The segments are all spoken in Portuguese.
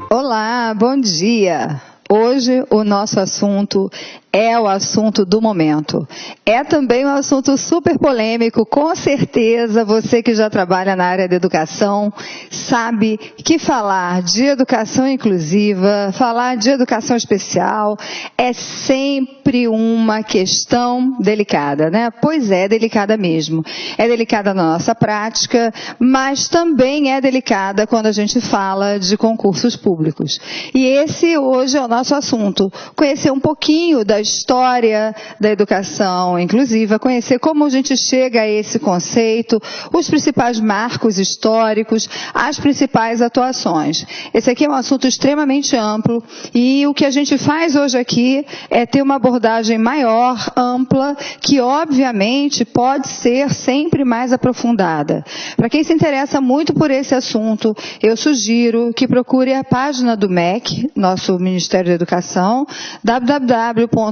Olá, bom dia. Hoje o nosso assunto é o assunto do momento. É também um assunto super polêmico, com certeza você que já trabalha na área da educação sabe que falar de educação inclusiva, falar de educação especial é sempre uma questão delicada, né? Pois é, delicada mesmo. É delicada na nossa prática, mas também é delicada quando a gente fala de concursos públicos. E esse hoje é o nosso assunto, conhecer um pouquinho da história da educação inclusiva, conhecer como a gente chega a esse conceito, os principais marcos históricos, as principais atuações. Esse aqui é um assunto extremamente amplo e o que a gente faz hoje aqui é ter uma abordagem maior, ampla, que obviamente pode ser sempre mais aprofundada. Para quem se interessa muito por esse assunto, eu sugiro que procure a página do MEC, nosso Ministério da Educação, www.mec.gov.br.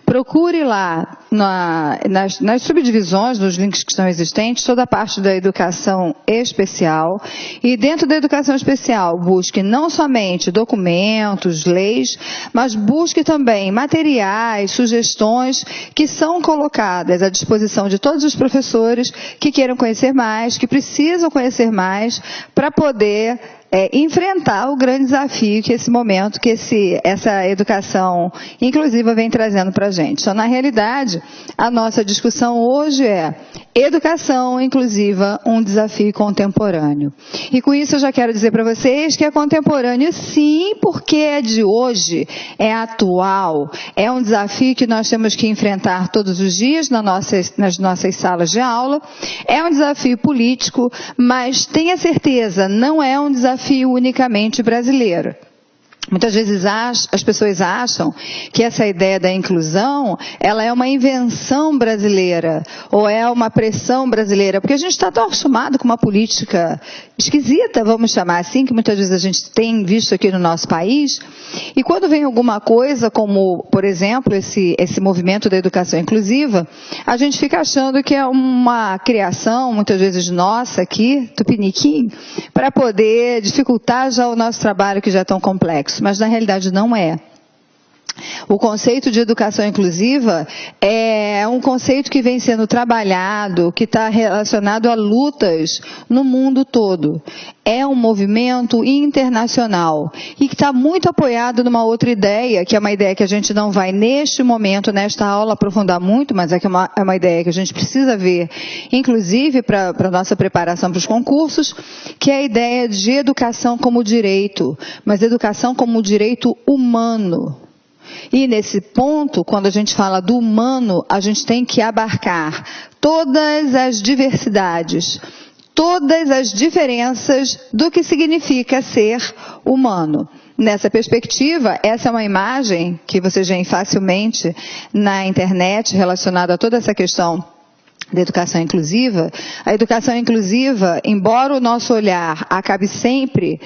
Procure lá nas subdivisões, nos links que estão existentes, toda a parte da educação especial. E dentro da educação especial, busque não somente documentos, leis, mas busque também materiais, sugestões que são colocadas à disposição de todos os professores que queiram conhecer mais, que precisam conhecer mais, para poder enfrentar o grande desafio que esse momento, que essa educação inclusiva vem trazendo para a gente. Então, na realidade, a nossa discussão hoje é educação inclusiva, um desafio contemporâneo. E com isso eu já quero dizer para vocês que é contemporâneo sim, porque é de hoje, é atual, é um desafio que nós temos que enfrentar todos os dias nas nossas salas de aula, é um desafio político, mas tenha certeza, não é um desafio unicamente brasileiro. Muitas vezes as pessoas acham que essa ideia da inclusão, ela é uma invenção brasileira, ou é uma pressão brasileira, porque a gente está tão acostumado com uma política esquisita, vamos chamar assim, que muitas vezes a gente tem visto aqui no nosso país, e quando vem alguma coisa como, por exemplo, esse movimento da educação inclusiva, a gente fica achando que é uma criação, muitas vezes nossa aqui, tupiniquim, para poder dificultar já o nosso trabalho que já é tão complexo. Mas na realidade não é. O conceito de educação inclusiva é um conceito que vem sendo trabalhado, que está relacionado a lutas no mundo todo. É um movimento internacional e que está muito apoiado numa outra ideia, que é uma ideia que a gente não vai neste momento, nesta aula, aprofundar muito, mas é uma ideia que a gente precisa ver, inclusive para a nossa preparação para os concursos, que é a ideia de educação como direito, mas educação como direito humano. E nesse ponto, quando a gente fala do humano, a gente tem que abarcar todas as diversidades, todas as diferenças do que significa ser humano. Nessa perspectiva, essa é uma imagem que vocês veem facilmente na internet relacionada a toda essa questão da educação inclusiva. A educação inclusiva, embora o nosso olhar acabe sempre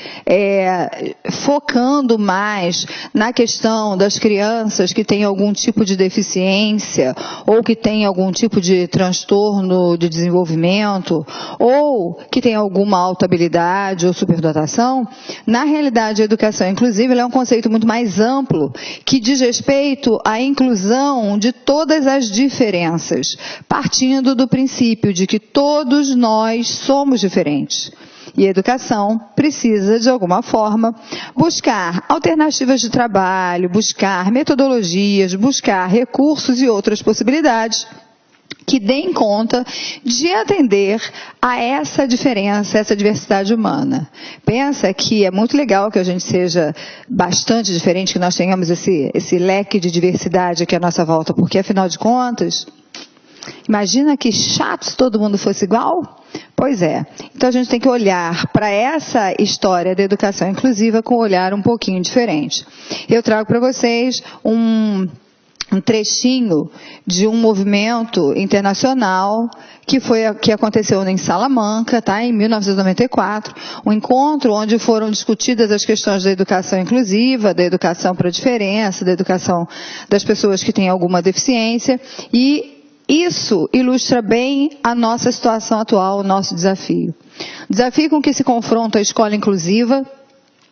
focando mais na questão das crianças que têm algum tipo de deficiência ou que têm algum tipo de transtorno de desenvolvimento ou que têm alguma alta habilidade ou superdotação, na realidade a educação inclusiva é um conceito muito mais amplo que diz respeito à inclusão de todas as diferenças, partindo do princípio de que todos nós somos diferentes. E a educação precisa, de alguma forma, buscar alternativas de trabalho, buscar metodologias, buscar recursos e outras possibilidades que deem conta de atender a essa diferença, essa diversidade humana. Pensa que é muito legal que a gente seja bastante diferente, que nós tenhamos esse leque de diversidade aqui à nossa volta, porque, afinal de contas, imagina que chato se todo mundo fosse igual? Pois é. Então a gente tem que olhar para essa história da educação inclusiva com um olhar um pouquinho diferente. Eu trago para vocês um trechinho de um movimento internacional que aconteceu em Salamanca, tá, em 1994, um encontro onde foram discutidas as questões da educação inclusiva, da educação para a diferença, da educação das pessoas que têm alguma deficiência, e Isso ilustra bem a nossa situação atual, o nosso desafio. O desafio com que se confronta a escola inclusiva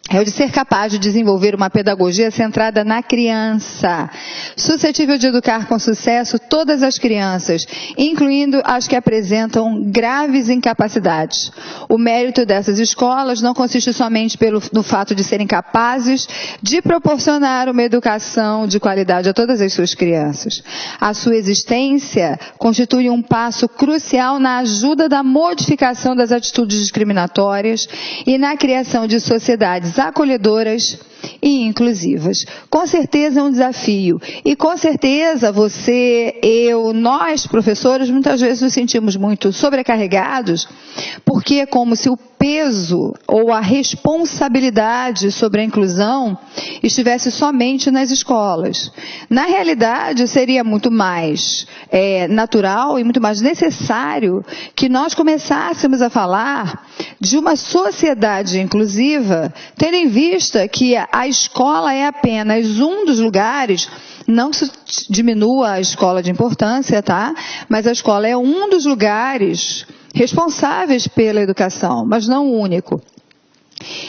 é o de ser capaz de desenvolver uma pedagogia centrada na criança, suscetível de educar com sucesso todas as crianças, incluindo as que apresentam graves incapacidades. O mérito dessas escolas não consiste somente no fato de serem capazes de proporcionar uma educação de qualidade a todas as suas crianças. A sua existência constitui um passo crucial na ajuda da modificação das atitudes discriminatórias e na criação de sociedades acolhedoras e inclusivas. Com certeza é um desafio. E com certeza você, eu, nós, professores, muitas vezes nos sentimos muito sobrecarregados, porque é como se o peso ou a responsabilidade sobre a inclusão estivesse somente nas escolas. Na realidade, seria muito mais natural e muito mais necessário que nós começássemos a falar de uma sociedade inclusiva, tendo em vista que a escola é apenas um dos lugares, não que isso diminua a escola de importância, tá? Mas a escola é um dos lugares responsáveis pela educação, mas não o único.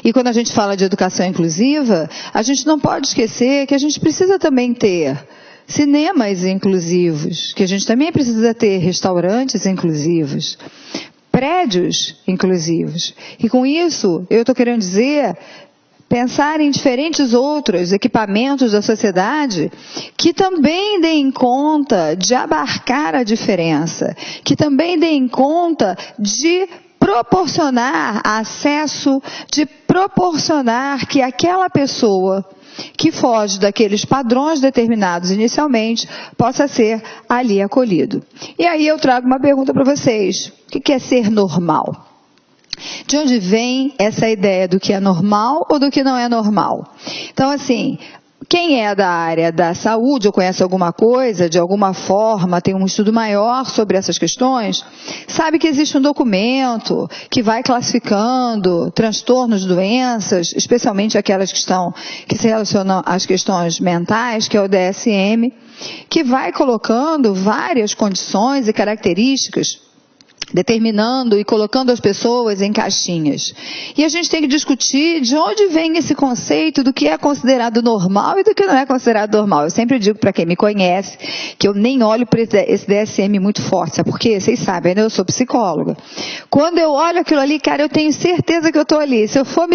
E quando a gente fala de educação inclusiva, a gente não pode esquecer que a gente precisa também ter cinemas inclusivos, que a gente também precisa ter restaurantes inclusivos, prédios inclusivos. E com isso, eu estou querendo dizer, pensar em diferentes outros equipamentos da sociedade que também deem conta de abarcar a diferença, que também deem conta de proporcionar acesso, de proporcionar que aquela pessoa que foge daqueles padrões determinados inicialmente possa ser ali acolhido. E aí eu trago uma pergunta para vocês. O que é ser normal? De onde vem essa ideia do que é normal ou do que não é normal? Então, assim, quem é da área da saúde ou conhece alguma coisa, de alguma forma, tem um estudo maior sobre essas questões, sabe que existe um documento que vai classificando transtornos, doenças, especialmente aquelas que se relacionam às questões mentais, que é o DSM, que vai colocando várias condições e características, determinando e colocando as pessoas em caixinhas. E a gente tem que discutir de onde vem esse conceito do que é considerado normal e do que não é considerado normal. Eu sempre digo para quem me conhece que eu nem olho para esse DSM muito forte, sabe por quê? Vocês sabem, né? Eu sou psicóloga. Quando eu olho aquilo ali, cara, eu tenho certeza que eu estou ali. Se eu for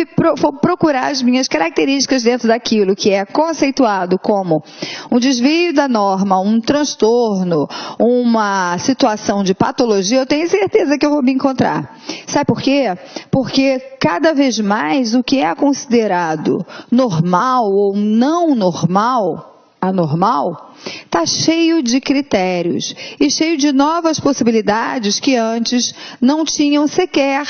procurar as minhas características dentro daquilo que é conceituado como um desvio da norma, um transtorno, uma situação de patologia, eu tenho certeza que eu vou me encontrar. Sabe por quê? Porque cada vez mais o que é considerado normal ou não normal, anormal, está cheio de critérios e cheio de novas possibilidades que antes não tinham sequer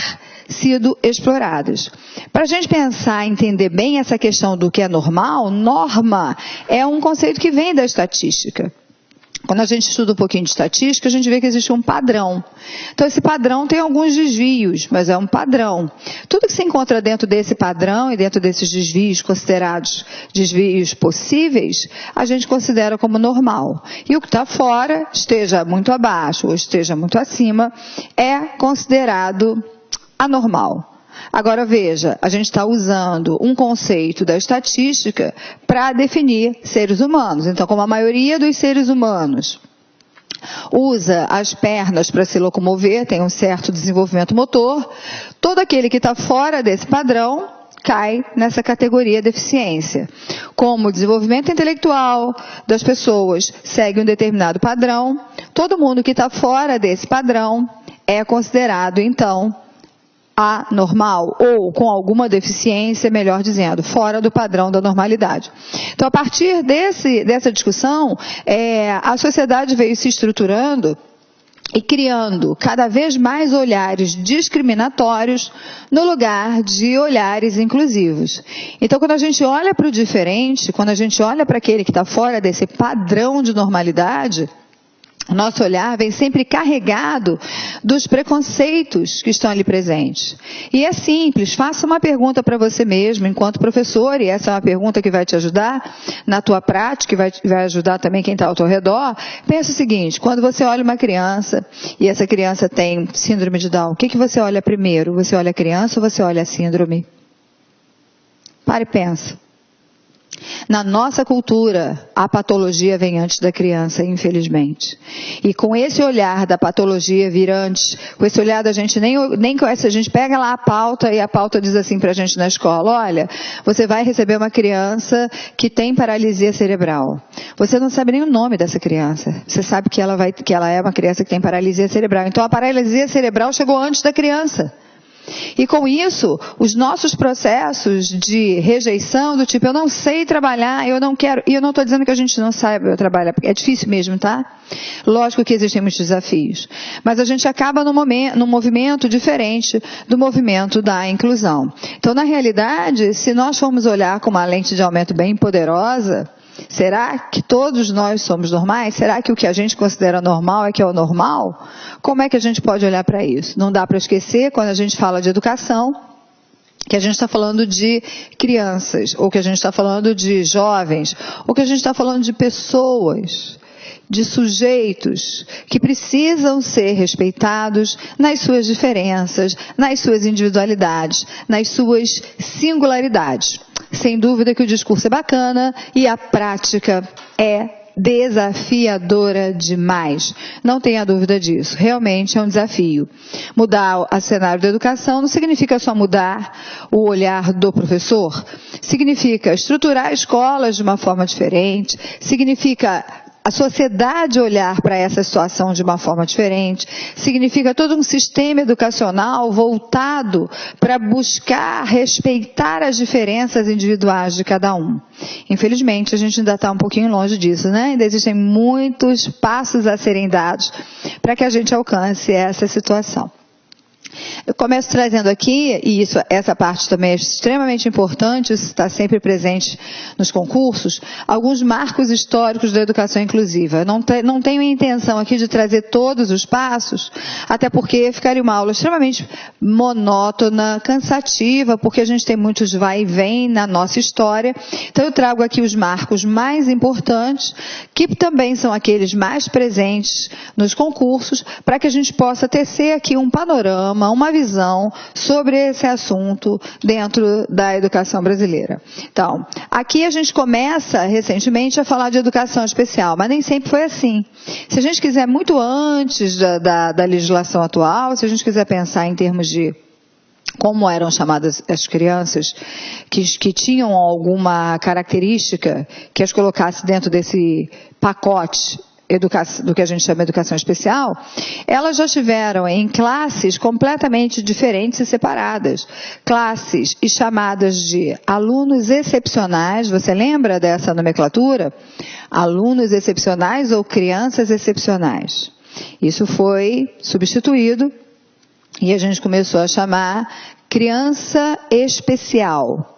sido exploradas. Para a gente pensar e entender bem essa questão do que é normal, norma é um conceito que vem da estatística. Quando a gente estuda um pouquinho de estatística, a gente vê que existe um padrão. Então, esse padrão tem alguns desvios, mas é um padrão. Tudo que se encontra dentro desse padrão e dentro desses desvios considerados desvios possíveis, a gente considera como normal. E o que está fora, esteja muito abaixo ou esteja muito acima, é considerado anormal. Agora veja, a gente está usando um conceito da estatística para definir seres humanos. Então, como a maioria dos seres humanos usa as pernas para se locomover, tem um certo desenvolvimento motor, todo aquele que está fora desse padrão cai nessa categoria deficiência. Como o desenvolvimento intelectual das pessoas segue um determinado padrão, todo mundo que está fora desse padrão é considerado, então, anormal ou com alguma deficiência, melhor dizendo, fora do padrão da normalidade. Então, a partir dessa discussão, a sociedade veio se estruturando e criando cada vez mais olhares discriminatórios no lugar de olhares inclusivos. Então, quando a gente olha para o diferente, quando a gente olha para aquele que está fora desse padrão de normalidade, O nosso olhar vem sempre carregado dos preconceitos que estão ali presentes. E é simples, faça uma pergunta para você mesmo, enquanto professor, e essa é uma pergunta que vai te ajudar na tua prática, e vai ajudar também quem está ao teu redor. Pensa o seguinte, quando você olha uma criança, e essa criança tem síndrome de Down, o que você olha primeiro? Você olha a criança ou você olha a síndrome? Para e pensa. Na nossa cultura, a patologia vem antes da criança, infelizmente. E com esse olhar da patologia vir antes, com esse olhar da gente nem conhece, a gente pega lá a pauta e a pauta diz assim pra gente na escola, olha, você vai receber uma criança que tem paralisia cerebral. Você não sabe nem o nome dessa criança. Você sabe que ela é uma criança que tem paralisia cerebral. Então a paralisia cerebral chegou antes da criança. E com isso, os nossos processos de rejeição do tipo, eu não sei trabalhar, eu não quero, e eu não estou dizendo que a gente não saiba trabalhar, porque é difícil mesmo, tá? Lógico que existem muitos desafios, mas a gente acaba num movimento diferente do movimento da inclusão. Então, na realidade, se nós formos olhar com uma lente de aumento bem poderosa, será que todos nós somos normais? Será que o que a gente considera normal é que é o normal? Como é que a gente pode olhar para isso? Não dá para esquecer, quando a gente fala de educação, que a gente está falando de crianças, ou que a gente está falando de jovens, ou que a gente está falando de pessoas, de sujeitos que precisam ser respeitados nas suas diferenças, nas suas individualidades, nas suas singularidades. Sem dúvida que o discurso é bacana e a prática é desafiadora demais. Não tenha dúvida disso. Realmente é um desafio. Mudar o cenário da educação não significa só mudar o olhar do professor. Significa estruturar escolas de uma forma diferente. Significa a sociedade olhar para essa situação de uma forma diferente, significa todo um sistema educacional voltado para buscar respeitar as diferenças individuais de cada um. Infelizmente, a gente ainda está um pouquinho longe disso, né? Ainda existem muitos passos a serem dados para que a gente alcance essa situação. Eu começo trazendo aqui, e essa parte também é extremamente importante, isso está sempre presente nos concursos, alguns marcos históricos da educação inclusiva. Não tenho a intenção aqui de trazer todos os passos, até porque ficaria uma aula extremamente monótona, cansativa, porque a gente tem muitos vai e vem na nossa história. Então eu trago aqui os marcos mais importantes, que também são aqueles mais presentes nos concursos, para que a gente possa tecer aqui um panorama, uma visão sobre esse assunto dentro da educação brasileira. Então, aqui a gente começa recentemente a falar de educação especial, mas nem sempre foi assim. Se a gente quiser muito antes da legislação atual, se a gente quiser pensar em termos de como eram chamadas as crianças que tinham alguma característica que as colocasse dentro desse pacote do que a gente chama de educação especial, elas já estiveram em classes completamente diferentes e separadas. Classes e chamadas de alunos excepcionais, você lembra dessa nomenclatura? Alunos excepcionais ou crianças excepcionais. Isso foi substituído e a gente começou a chamar criança especial.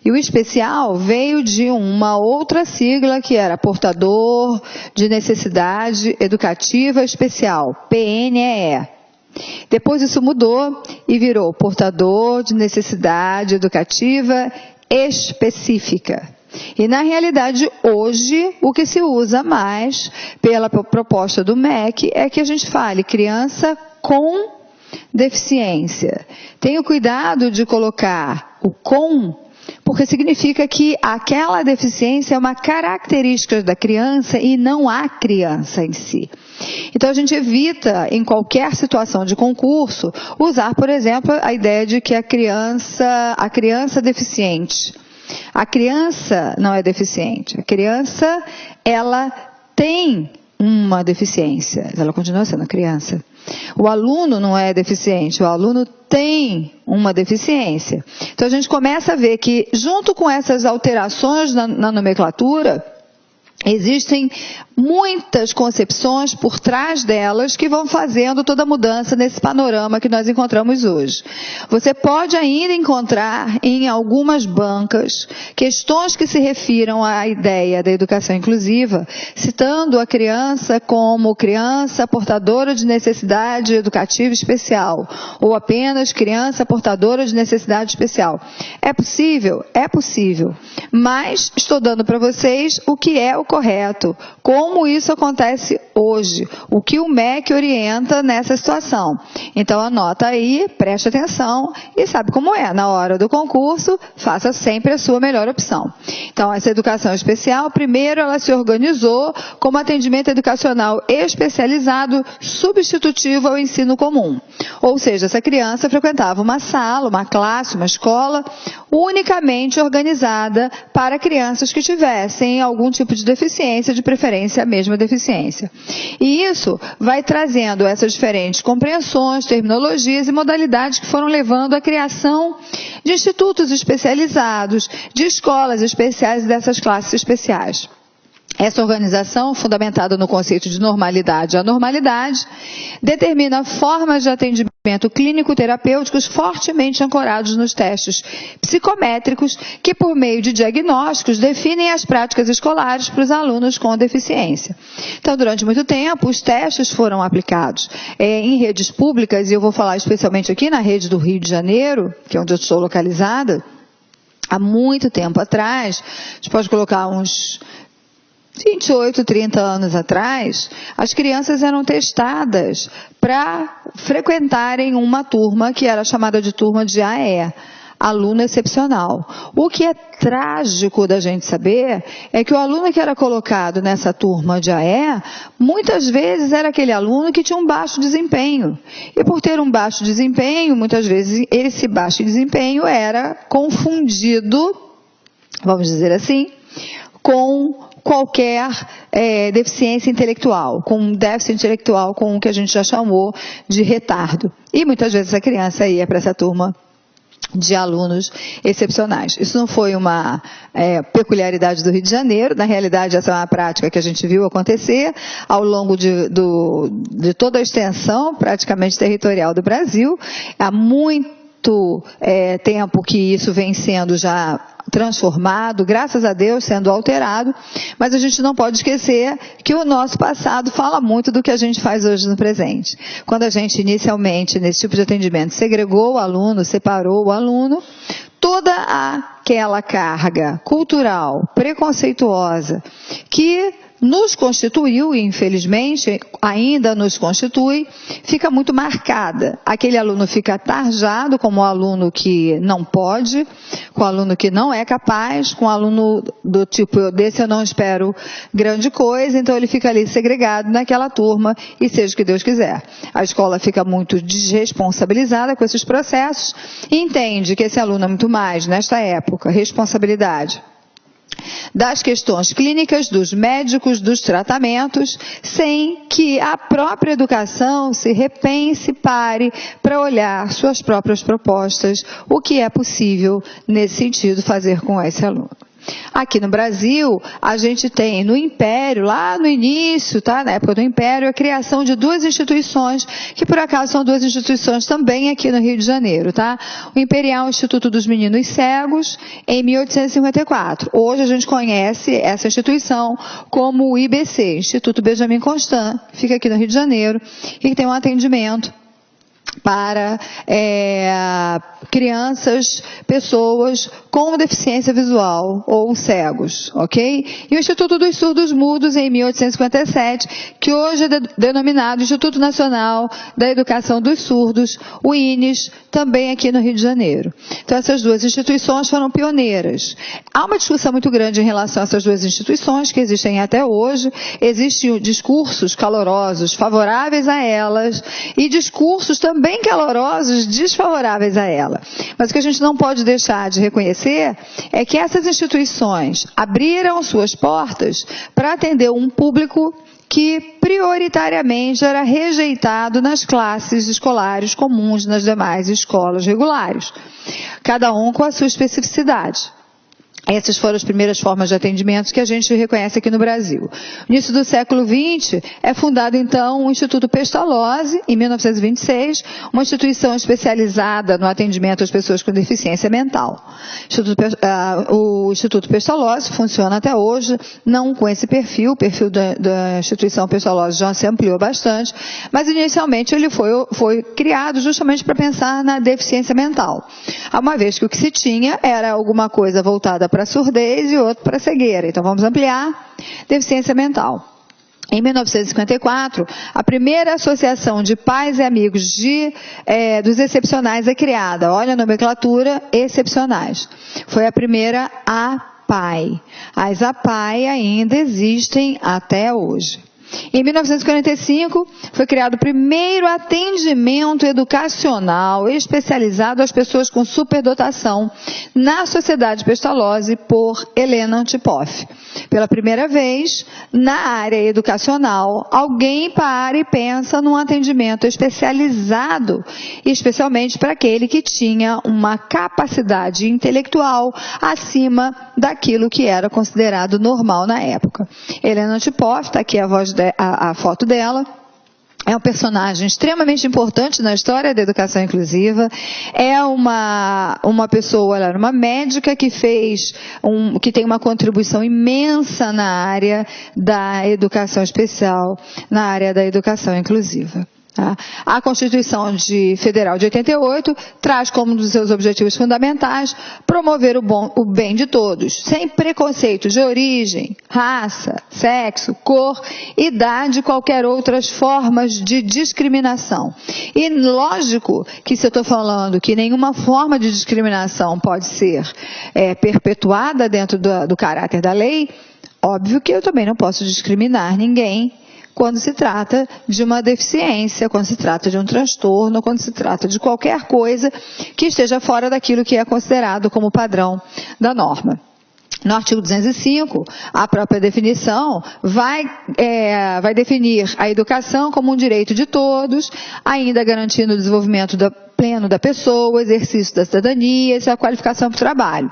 E o especial veio de uma outra sigla que era portador de necessidade educativa especial, PNEE. Depois isso mudou e virou portador de necessidade educativa específica. E na realidade hoje o que se usa mais pela proposta do MEC é que a gente fale criança com deficiência. Tenha cuidado de colocar o com, porque significa que aquela deficiência é uma característica da criança e não a criança em si. Então a gente evita, em qualquer situação de concurso, usar, por exemplo, a ideia de que a criança deficiente. A criança não é deficiente. A criança, ela tem uma deficiência. Ela continua sendo criança. O aluno não é deficiente, o aluno tem uma deficiência. Então a gente começa a ver que, junto com essas alterações na nomenclatura, existem muitas concepções por trás delas que vão fazendo toda a mudança nesse panorama que nós encontramos hoje. Você pode ainda encontrar em algumas bancas questões que se refiram à ideia da educação inclusiva, citando a criança como criança portadora de necessidade educativa especial, ou apenas criança portadora de necessidade especial. É possível? É possível. Mas estou dando para vocês o que é o correto, como isso acontece hoje, o que o MEC orienta nessa situação. Então anota aí, preste atenção e sabe como é, na hora do concurso, faça sempre a sua melhor opção. Então essa educação especial, primeiro ela se organizou como atendimento educacional especializado substitutivo ao ensino comum. Ou seja, essa criança frequentava uma sala, uma classe, uma escola unicamente organizada para crianças que tivessem algum tipo de deficiência, de preferência a mesma deficiência. E isso vai trazendo essas diferentes compreensões, terminologias e modalidades que foram levando à criação de institutos especializados, de escolas especiais dessas classes especiais. Essa organização, fundamentada no conceito de normalidade e anormalidade, determina formas de atendimento clínico-terapêuticos fortemente ancorados nos testes psicométricos que, por meio de diagnósticos, definem as práticas escolares para os alunos com deficiência. Então, durante muito tempo, os testes foram aplicados em redes públicas, e eu vou falar especialmente aqui na rede do Rio de Janeiro, que é onde eu estou localizada. Há muito tempo atrás, a gente pode colocar uns 28, 30 anos atrás, as crianças eram testadas para frequentarem uma turma que era chamada de turma de AE, aluno excepcional. O que é trágico da gente saber é que o aluno que era colocado nessa turma de AE, muitas vezes era aquele aluno que tinha um baixo desempenho. E por ter um baixo desempenho, muitas vezes esse baixo desempenho era confundido, vamos dizer assim, com qualquer deficiência intelectual, com um déficit intelectual, com o que a gente já chamou de retardo. E muitas vezes a criança ia para essa turma de alunos excepcionais. Isso não foi uma peculiaridade do Rio de Janeiro, na realidade essa é uma prática que a gente viu acontecer ao longo de toda a extensão praticamente territorial do Brasil. Há muito tempo que isso vem sendo já transformado, graças a Deus, sendo alterado, mas a gente não pode esquecer que o nosso passado fala muito do que a gente faz hoje no presente. Quando a gente inicialmente, nesse tipo de atendimento, segregou o aluno, separou o aluno, toda aquela carga cultural, preconceituosa, que nos constituiu, e infelizmente ainda nos constitui, fica muito marcada. Aquele aluno fica tarjado como um aluno que não pode, com um aluno que não é capaz, com um aluno do tipo, desse eu não espero grande coisa, então ele fica ali segregado naquela turma e seja o que Deus quiser. A escola fica muito desresponsabilizada com esses processos e entende que esse aluno é muito mais, nesta época, responsabilidade das questões clínicas, dos médicos, dos tratamentos, sem que a própria educação se repense, pare para olhar suas próprias propostas, o que é possível nesse sentido fazer com esse aluno. Aqui no Brasil, a gente tem no Império, lá no início, tá? Na época do Império, a criação de duas instituições, que por acaso são duas instituições também aqui no Rio de Janeiro, tá? O Imperial Instituto dos Meninos Cegos, em 1854. Hoje a gente conhece essa instituição como o IBC, Instituto Benjamin Constant, que fica aqui no Rio de Janeiro, e que tem um atendimento para crianças, pessoas com deficiência visual ou cegos, ok? E o Instituto dos Surdos Mudos, em 1857, que hoje é denominado Instituto Nacional da Educação dos Surdos, o INES, também aqui no Rio de Janeiro. Então, essas duas instituições foram pioneiras. Há uma discussão muito grande em relação a essas duas instituições, que existem até hoje. Existem discursos calorosos favoráveis a elas e discursos também calorosos desfavoráveis a ela. Mas o que a gente não pode deixar de reconhecer é que essas instituições abriram suas portas para atender um público que prioritariamente era rejeitado nas classes escolares comuns nas demais escolas regulares, cada um com a sua especificidade. Essas foram as primeiras formas de atendimento que a gente reconhece aqui no Brasil. No início do século XX, é fundado, então, o Instituto Pestalozzi, em 1926, uma instituição especializada no atendimento às pessoas com deficiência mental. O Instituto Pestalozzi funciona até hoje, não com esse perfil, o perfil da instituição Pestalozzi já se ampliou bastante, mas inicialmente ele foi criado justamente para pensar na deficiência mental. Uma vez que o que se tinha era alguma coisa voltada para surdez e outro para cegueira. Então vamos ampliar deficiência mental. Em 1954, a primeira associação de pais e amigos dos excepcionais é criada. Olha a nomenclatura, excepcionais. Foi a primeira APAE. As APAE ainda existem até hoje. Em 1945, foi criado o primeiro atendimento educacional especializado às pessoas com superdotação na Sociedade Pestalozzi por Helena Antipoff. Pela primeira vez, na área educacional, alguém para e pensa num atendimento especializado, especialmente para aquele que tinha uma capacidade intelectual acima daquilo que era considerado normal na época. Helena Antipoff, está aqui a foto dela. É um personagem extremamente importante na história da educação inclusiva. É uma pessoa, ela era uma médica que que tem uma contribuição imensa na área da educação especial, na área da educação inclusiva. A Constituição Federal de 88 traz como um dos seus objetivos fundamentais promover o bem de todos, sem preconceito de origem, raça, sexo, cor, idade e qualquer outras formas de discriminação. E lógico que se eu estou falando que nenhuma forma de discriminação pode ser perpetuada dentro do caráter da lei, óbvio que eu também não posso discriminar ninguém quando se trata de uma deficiência, quando se trata de um transtorno, quando se trata de qualquer coisa que esteja fora daquilo que é considerado como padrão da norma. No artigo 205, a própria definição vai definir a educação como um direito de todos, ainda garantindo o desenvolvimento pleno da pessoa, o exercício da cidadania e a qualificação para o trabalho.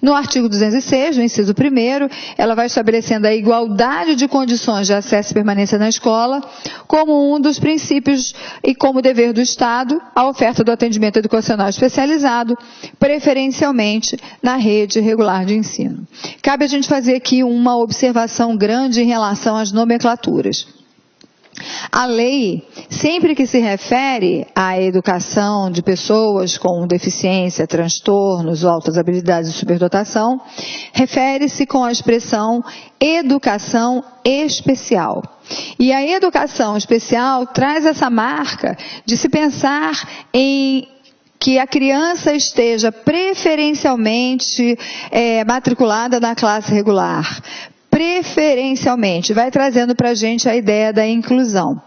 No artigo 206, no inciso 1º, ela vai estabelecendo a igualdade de condições de acesso e permanência na escola como um dos princípios e como dever do Estado a oferta do atendimento educacional especializado, preferencialmente na rede regular de ensino. Cabe a gente fazer aqui uma observação grande em relação às nomenclaturas. A lei, sempre que se refere à educação de pessoas com deficiência, transtornos ou altas habilidades de superdotação, refere-se com a expressão educação especial. E a educação especial traz essa marca de se pensar em que a criança esteja preferencialmente matriculada na classe regular. Preferencialmente, vai trazendo para a gente a ideia da inclusão.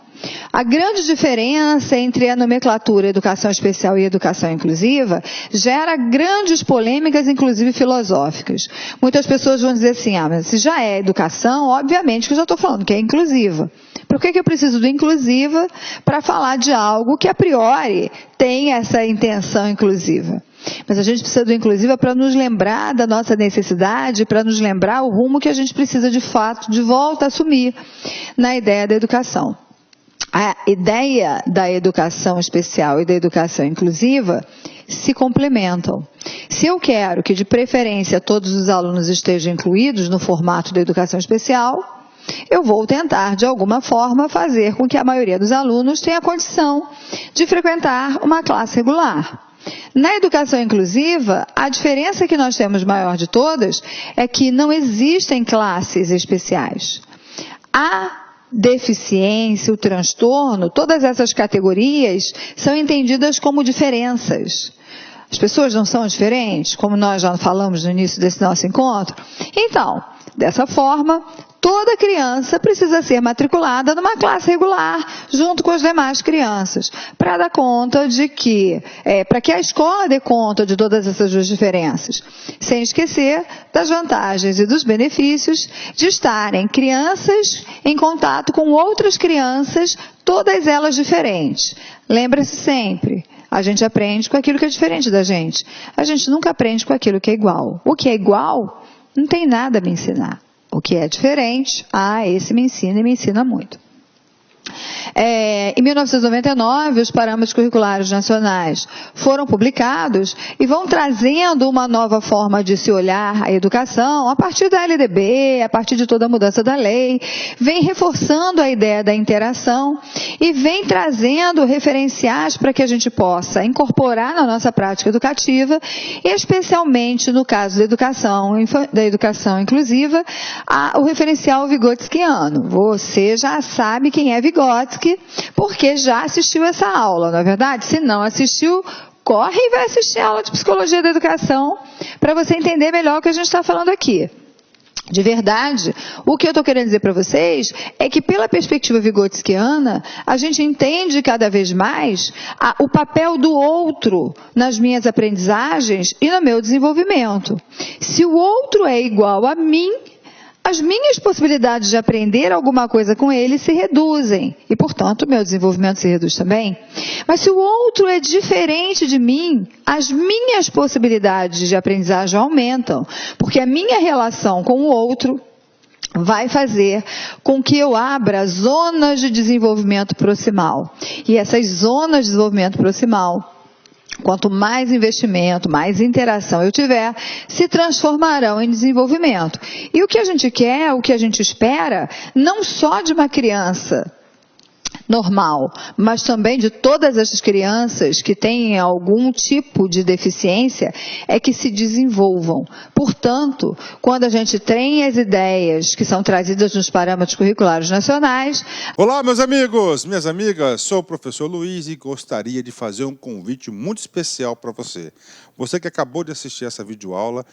A grande diferença entre a nomenclatura educação especial e educação inclusiva gera grandes polêmicas, inclusive filosóficas. Muitas pessoas vão dizer assim, mas se já é educação, obviamente que eu já estou falando que é inclusiva. Por que eu preciso do inclusiva para falar de algo que a priori tem essa intenção inclusiva? Mas a gente precisa do inclusiva para nos lembrar da nossa necessidade, para nos lembrar o rumo que a gente precisa de fato, de volta a assumir na ideia da educação. A ideia da educação especial e da educação inclusiva se complementam. Se eu quero que de preferência todos os alunos estejam incluídos no formato da educação especial, eu vou tentar, de alguma forma, fazer com que a maioria dos alunos tenha condição de frequentar uma classe regular. Na educação inclusiva, a diferença que nós temos maior de todas é que não existem classes especiais. A deficiência, o transtorno, todas essas categorias são entendidas como diferenças. As pessoas não são diferentes, como nós já falamos no início desse nosso encontro? Então, dessa forma, toda criança precisa ser matriculada numa classe regular, junto com as demais crianças, para dar conta de que, para que a escola dê conta de todas essas duas diferenças, sem esquecer das vantagens e dos benefícios de estarem crianças em contato com outras crianças, todas elas diferentes. Lembra-se sempre, a gente aprende com aquilo que é diferente da gente. A gente nunca aprende com aquilo que é igual. O que é igual não tem nada a me ensinar. O que é diferente, esse me ensina e me ensina muito. Em 1999, os parâmetros curriculares nacionais foram publicados e vão trazendo uma nova forma de se olhar a educação a partir da LDB, a partir de toda a mudança da lei, vem reforçando a ideia da interação e vem trazendo referenciais para que a gente possa incorporar na nossa prática educativa, especialmente no caso da educação inclusiva, o referencial vigotskiano. Você já sabe quem é Vygotsky, porque já assistiu essa aula, não é verdade? Se não assistiu, corre e vai assistir a aula de Psicologia da Educação para você entender melhor o que a gente está falando aqui. De verdade, o que eu estou querendo dizer para vocês é que pela perspectiva vigotskiana, a gente entende cada vez mais o papel do outro nas minhas aprendizagens e no meu desenvolvimento. Se o outro é igual a mim, as minhas possibilidades de aprender alguma coisa com ele se reduzem e, portanto, o meu desenvolvimento se reduz também. Mas se o outro é diferente de mim, as minhas possibilidades de aprendizagem aumentam, porque a minha relação com o outro vai fazer com que eu abra zonas de desenvolvimento proximal. E essas zonas de desenvolvimento proximal, quanto mais investimento, mais interação eu tiver, se transformarão em desenvolvimento. E o que a gente quer, o que a gente espera, não só de uma criança normal, mas também de todas essas crianças que têm algum tipo de deficiência, é que se desenvolvam. Portanto, quando a gente tem as ideias que são trazidas nos parâmetros curriculares nacionais... Olá, meus amigos, minhas amigas, sou o professor Luiz e gostaria de fazer um convite muito especial para você. Você que acabou de assistir essa videoaula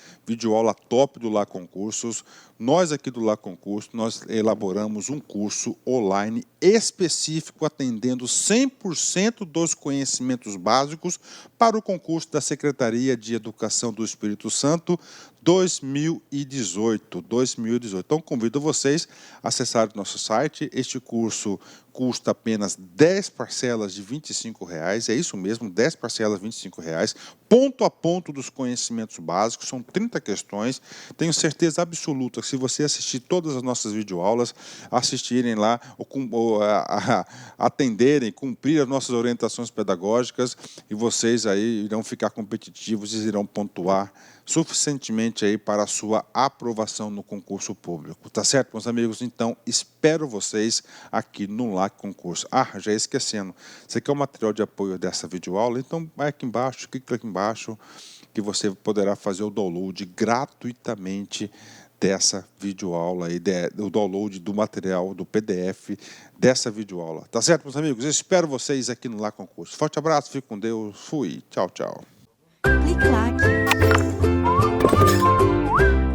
top do Lá Concursos, nós aqui do Lá Concurso, nós elaboramos um curso online específico atendendo 100% dos conhecimentos básicos para o concurso da Secretaria de Educação do Espírito Santo 2018. Então, convido vocês a acessar o nosso site. Este curso custa apenas 10 parcelas de R$ 25, é isso mesmo, 10 parcelas de R$ 25, ponto a ponto dos conhecimentos básicos, são 30 questões. Tenho certeza absoluta que se você assistir todas as nossas videoaulas, assistirem lá, atenderem, cumprir as nossas orientações pedagógicas, e vocês aí irão ficar competitivos e irão pontuar suficientemente aí para a sua aprovação no concurso público. Tá certo, meus amigos? Então, espero vocês aqui no Lá Concurso. Já esquecendo, você quer o material de apoio dessa videoaula? Então, vai aqui embaixo, clica aqui embaixo, que você poderá fazer o download gratuitamente dessa videoaula aí, o download do material, do PDF dessa videoaula. Tá certo, meus amigos? Eu espero vocês aqui no Lá Concurso. Forte abraço, fique com Deus, fui, tchau, tchau. Clique lá